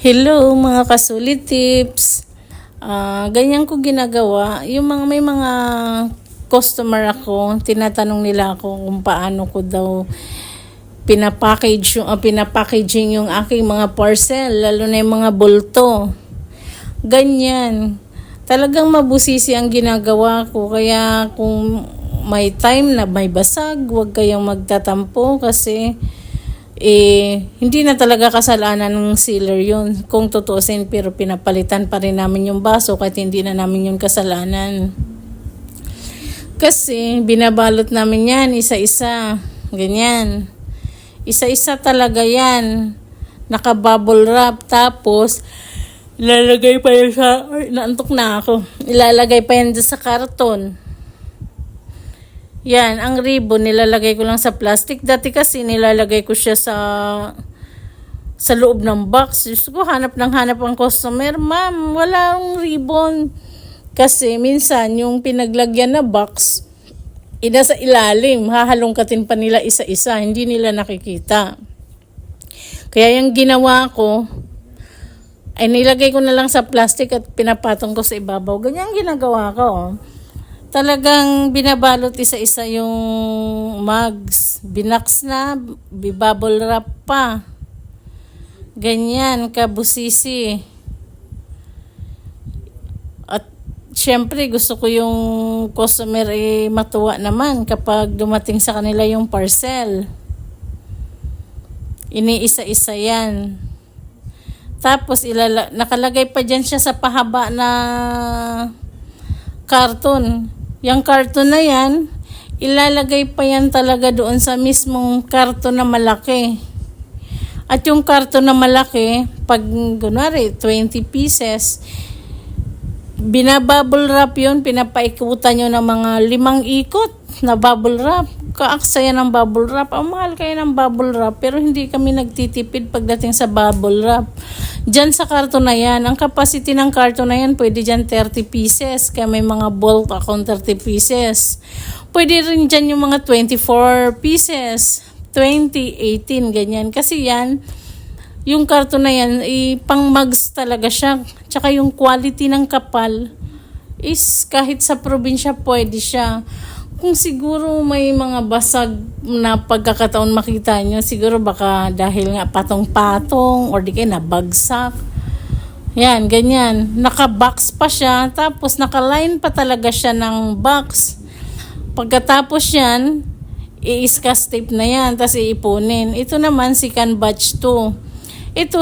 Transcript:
Hello mga kasulit tips. Ganyan ko ginagawa. Yung may mga customer ako, tinatanong nila ako kung paano ko daw pinapackaging yung aking mga parcel, lalo na yung mga bulto. Ganyan. Talagang mabusisi ang ginagawa ko. Kaya kung may time na may basag, huwag kayong magtatampo kasi hindi na talaga kasalanan ng sealer yun kung tutusin, pero pinapalitan pa rin namin yung baso kahit hindi na namin yung kasalanan. Kasi binabalot namin yan isa-isa. Ganyan. Isa-isa talaga yan. Naka-bubble wrap. Tapos, ilalagay pa yan sa... naantok na ako. Ilalagay pa yan sa karton. Yan, ang ribbon nilalagay ko lang sa plastic. Dati kasi nilalagay ko siya sa loob ng box. Diyos ko, hanap ang customer. Ma'am, walang ribbon. Kasi minsan yung pinaglagyan na box, sa ilalim. Hahalongkatin pa nila isa-isa. Hindi nila nakikita. Kaya yung ginawa ko, ay nilagay ko na lang sa plastic at pinapatong ko sa ibabaw. Ganyan ginagawa ko. Talagang binabalot isa-isa yung mugs. Binaks na, bubble wrap pa. Ganyan, kabusisi. At syempre gusto ko yung customer matuwa naman kapag dumating sa kanila yung parcel. Iniisa-isa yan. Tapos nakalagay pa dyan siya sa pahaba na karton. Yung karton na yan, ilalagay pa yan talaga doon sa mismong karton na malaki. At yung karton na malaki, pag kunwari 20 pieces, binabubble wrap yun, pinapaikutan nyo ng mga 5 ikot na bubble wrap. Kaaksaya ng bubble wrap. Ang mahal kayo ng bubble wrap, pero hindi kami nagtitipid pagdating sa bubble wrap. Diyan sa karton na yan, ang capacity ng karton na yan, pwede dyan 30 pieces. Kaya may mga bulk akong 30 pieces. Pwede rin dyan yung mga 24 pieces, 20, 18, ganyan. Kasi yan, yung karton na yan, pang mugs talaga siya. Tsaka yung quality ng kapal is kahit sa probinsya pwede siya. Kung siguro may mga basag na pagkakataon makita nyo, siguro baka dahil nga patong-patong or di kayo nabagsak. Yan, ganyan. Naka-box pa siya, tapos naka-line pa talaga siya ng box. Pagkatapos yan, i-scotch tape na yan, tapos iipunin. Ito naman si Can Batch 2. Ito,